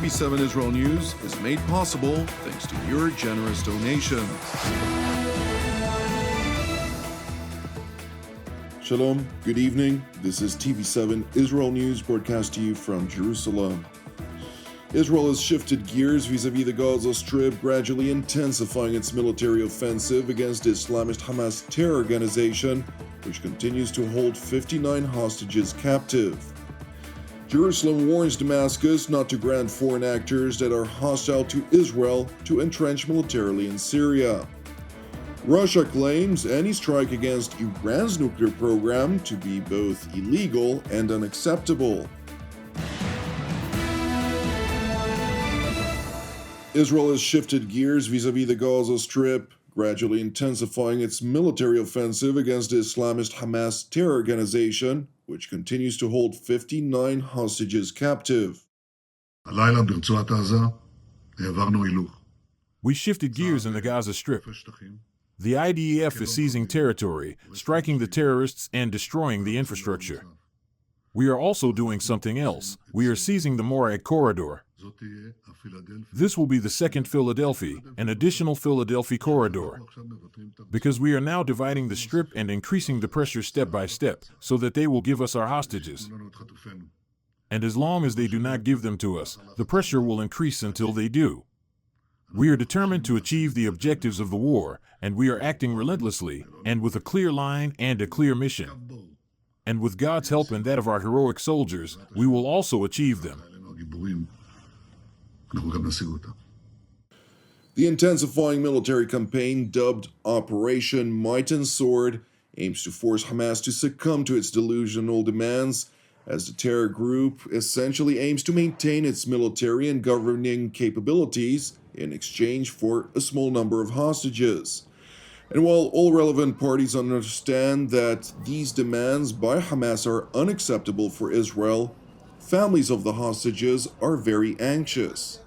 TV7 Israel News is made possible thanks to your generous donations. Shalom, good evening. This is TV7 Israel News broadcast to you from Jerusalem. Israel has shifted gears vis-à-vis the Gaza Strip, gradually intensifying its military offensive against the Islamist Hamas terror organization, which continues to hold 59 hostages captive. Jerusalem warns Damascus not to grant foreign actors that are hostile to Israel to entrench militarily in Syria. Russia claims any strike against Iran's nuclear program to be both illegal and unacceptable. Israel has shifted gears vis-à-vis the Gaza Strip, gradually intensifying its military offensive against the Islamist Hamas terror organization, which continues to hold 59 hostages captive. We shifted gears in the Gaza Strip. The IDF is seizing territory, striking the terrorists and destroying the infrastructure. We are also doing something else. We are seizing the Morag corridor. This will be the second Philadelphia, an additional Philadelphia corridor. Because we are now dividing the Strip and increasing the pressure step by step, so that they will give us our hostages. And as long as they do not give them to us, the pressure will increase until they do. We are determined to achieve the objectives of the war, and we are acting relentlessly, and with a clear line and a clear mission. And with God's help and that of our heroic soldiers, we will also achieve them. The intensifying military campaign, dubbed Operation Might and Sword, aims to force Hamas to succumb to its delusional demands, as the terror group essentially aims to maintain its military and governing capabilities in exchange for a small number of hostages. And while all relevant parties understand that these demands by Hamas are unacceptable for Israel, families of the hostages are very anxious.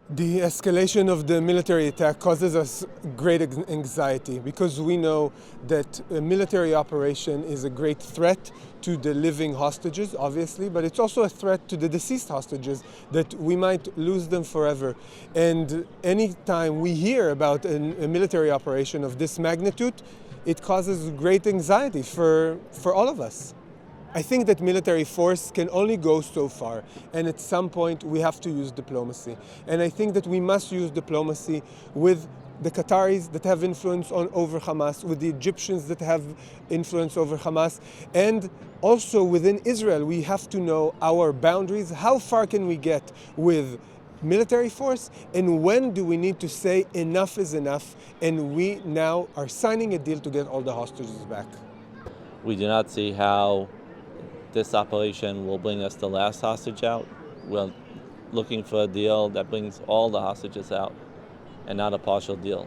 The escalation of the military attack causes us great anxiety because we know that a military operation is a great threat to the living hostages, obviously, but it's also a threat to the deceased hostages that we might lose them forever. And anytime we hear about a military operation of this magnitude, it causes great anxiety for all of us. I think that military force can only go so far, and at some point we have to use diplomacy. And I think that we must use diplomacy with the Qataris that have influence over Hamas, with the Egyptians that have influence over Hamas, and also within Israel. We have to know our boundaries. How far can we get with military force, and when do we need to say enough is enough, and we now are signing a deal to get all the hostages back? We do not see how this operation will bring us the last hostage out. We're looking for a deal that brings all the hostages out and not a partial deal.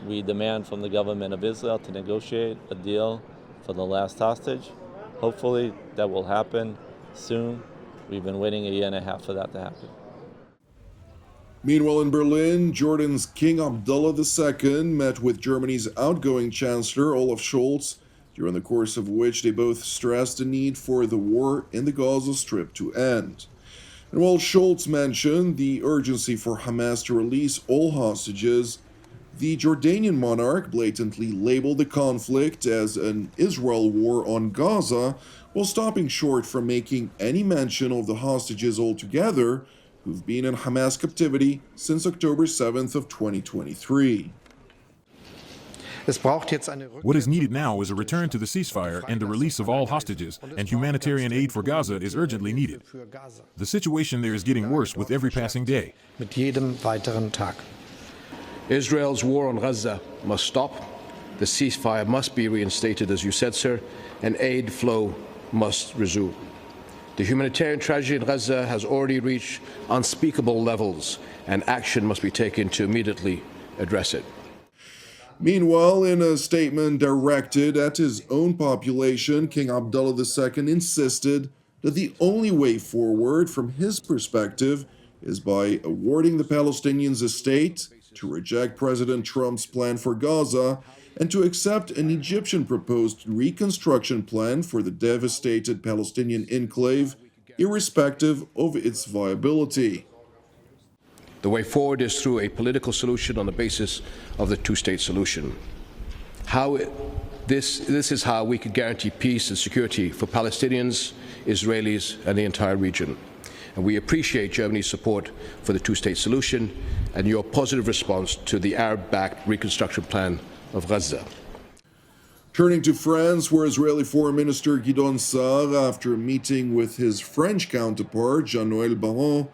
We demand from the government of Israel to negotiate a deal for the last hostage. Hopefully that will happen soon. We've been waiting a year and a half for that to happen. Meanwhile, in Berlin, Jordan's King Abdullah II met with Germany's outgoing Chancellor Olaf Scholz, during the course of which they both stressed the need for the war in the Gaza Strip to end. And while Scholz mentioned the urgency for Hamas to release all hostages, the Jordanian monarch blatantly labeled the conflict as an Israel war on Gaza, while stopping short from making any mention of the hostages altogether, who've been in Hamas captivity since October 7th of 2023. What is needed now is a return to the ceasefire and the release of all hostages, and humanitarian aid for Gaza is urgently needed. The situation there is getting worse with every passing day. Israel's war on Gaza must stop. The ceasefire must be reinstated, as you said, sir, and aid flow must resume. The humanitarian tragedy in Gaza has already reached unspeakable levels, and action must be taken to immediately address it. Meanwhile, in a statement directed at his own population, King Abdullah II insisted that the only way forward from his perspective is by awarding the Palestinians a state, to reject President Trump's plan for Gaza, and to accept an Egyptian proposed reconstruction plan for the devastated Palestinian enclave, irrespective of its viability. The way forward is through a political solution on the basis of the two-state solution. This is how we could guarantee peace and security for Palestinians, Israelis, and the entire region. And we appreciate Germany's support for the two-state solution and your positive response to the Arab-backed reconstruction plan of Gaza. Turning to France, where Israeli Foreign Minister Gideon Sa'ar, after a meeting with his French counterpart, Jean-Noël Barrot,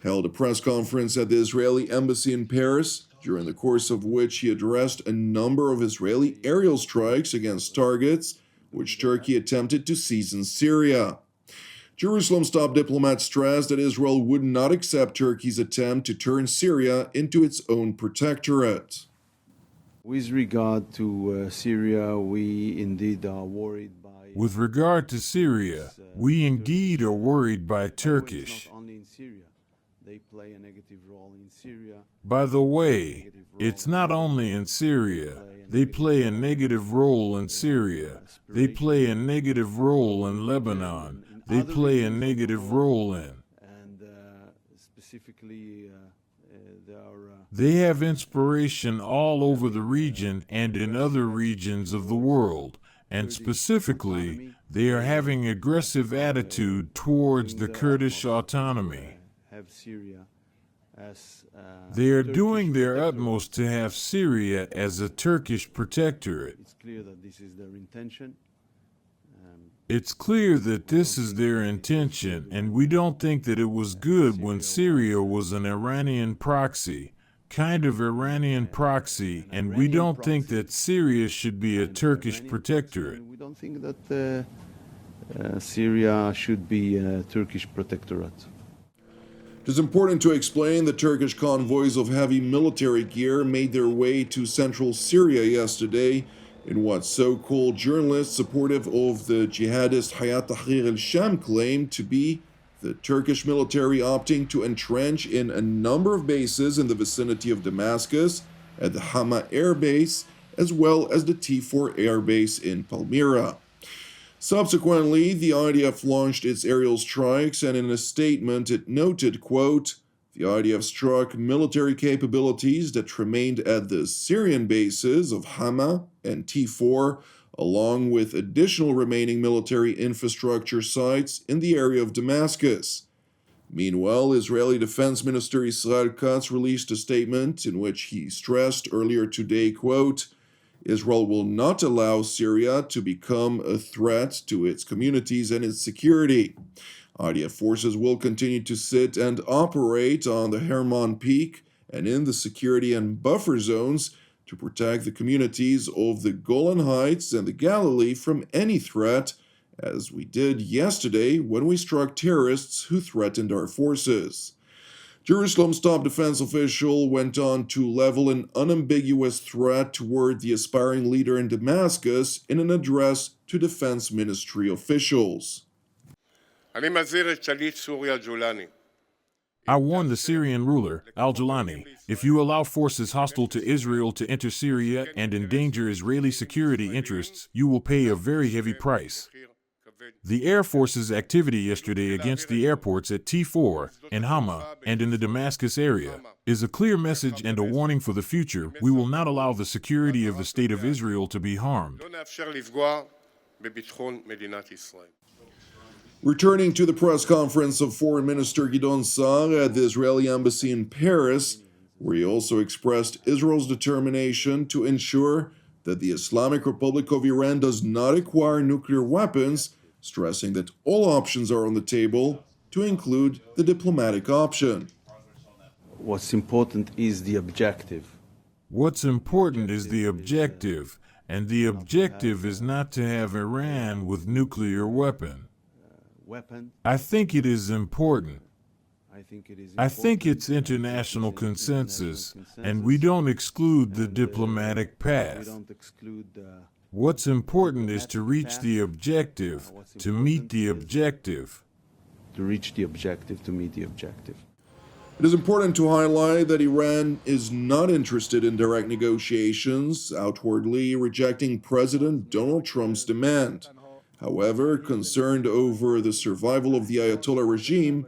held a press conference at the Israeli embassy in Paris, during the course of which he addressed a number of Israeli aerial strikes against targets which Turkey attempted to seize in Syria. Jerusalem's top diplomat stressed that Israel would not accept Turkey's attempt to turn Syria into its own protectorate. With regard to Syria, we indeed are worried by... With regard to Syria, we indeed are worried by Turkish. Not only in Syria. They play a negative role in Syria. By the way, it's not only in Syria. They play a negative role in Syria. They play a negative role in Lebanon. They play a negative role in. And specifically, they have inspiration all over the region and in other regions of the world. And specifically, they are having aggressive attitude towards the Kurdish autonomy. They are doing their utmost to have Syria as a Turkish protectorate. It's clear that this is their intention. It's clear that this is their intention, and we don't think that it was good when Syria was an Iranian proxy, kind of Iranian proxy, and we don't think that Syria should be a Turkish protectorate. We don't think that Syria should be a Turkish protectorate. It is important to explain that Turkish convoys of heavy military gear made their way to central Syria yesterday in what so-called journalists supportive of the jihadist Hayat Tahrir al-Sham claim to be the Turkish military opting to entrench in a number of bases in the vicinity of Damascus, at the Hama air base, as well as the T4 air base in Palmyra. Subsequently, the IDF launched its aerial strikes, and in a statement it noted, quote, "The IDF struck military capabilities that remained at the Syrian bases of Hama and T4, along with additional remaining military infrastructure sites in the area of Damascus." Meanwhile, Israeli Defense Minister Israel Katz released a statement in which he stressed earlier today, quote, "Israel will not allow Syria to become a threat to its communities and its security. IDF forces will continue to sit and operate on the Hermon Peak and in the security and buffer zones to protect the communities of the Golan Heights and the Galilee from any threat, as we did yesterday when we struck terrorists who threatened our forces." Jerusalem's top defense official went on to level an unambiguous threat toward the aspiring leader in Damascus in an address to defense ministry officials. I warn the Syrian ruler, al-Jolani, if you allow forces hostile to Israel to enter Syria and endanger Israeli security interests, you will pay a very heavy price. The Air Force's activity yesterday against the airports at T4, in Hama, and in the Damascus area is a clear message and a warning for the future. We will not allow the security of the State of Israel to be harmed. Returning to the press conference of Foreign Minister Gideon Sa'ar at the Israeli embassy in Paris, where he also expressed Israel's determination to ensure that the Islamic Republic of Iran does not acquire nuclear weapons, stressing that all options are on the table, to include the diplomatic option. What's important is the objective. What's important is the objective, and the objective is not to have Iran with nuclear weapon. I think it is important. I think it's international consensus, and we don't exclude the diplomatic path. What's important is to reach the objective, to meet the objective. To reach the objective, to meet the objective. It is important to highlight that Iran is not interested in direct negotiations, outwardly rejecting President Donald Trump's demand. However, concerned over the survival of the Ayatollah regime,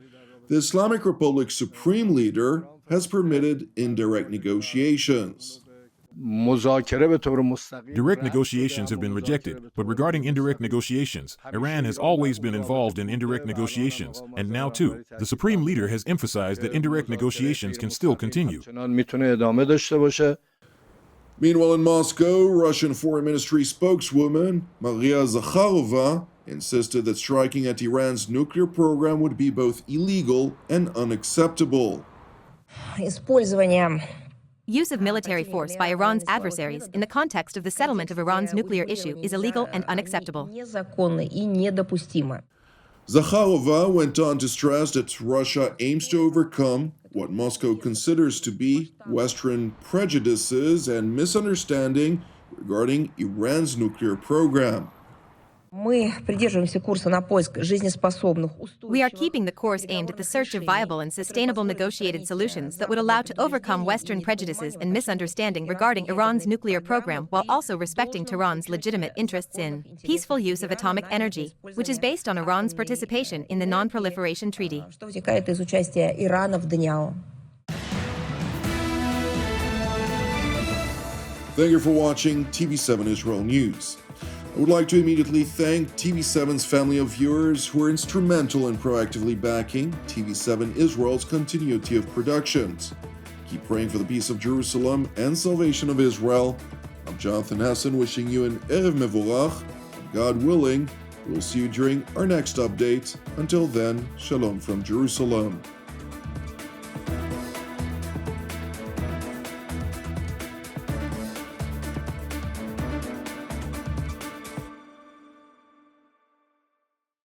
the Islamic Republic's supreme leader has permitted indirect negotiations. Direct negotiations have been rejected, but regarding indirect negotiations, Iran has always been involved in indirect negotiations, and now too, the Supreme Leader has emphasized that indirect negotiations can still continue. Meanwhile, in Moscow, Russian Foreign Ministry spokeswoman Maria Zakharova insisted that striking at Iran's nuclear program would be both illegal and unacceptable. Use of military force by Iran's adversaries in the context of the settlement of Iran's nuclear issue is illegal and unacceptable. Zakharova went on to stress that Russia aims to overcome what Moscow considers to be Western prejudices and misunderstanding regarding Iran's nuclear program. We are keeping the course aimed at the search of viable and sustainable negotiated solutions that would allow to overcome Western prejudices and misunderstanding regarding Iran's nuclear program while also respecting Tehran's legitimate interests in peaceful use of atomic energy, which is based on Iran's participation in the Non-Proliferation Treaty. Thank you for watching TV7 Israel News. I would like to immediately thank TV7's family of viewers who are instrumental in proactively backing TV7 Israel's continuity of productions. Keep praying for the peace of Jerusalem and salvation of Israel. I'm Jonathan Hassan wishing you an Erev Mevorach. God willing, we'll see you during our next update. Until then, Shalom from Jerusalem.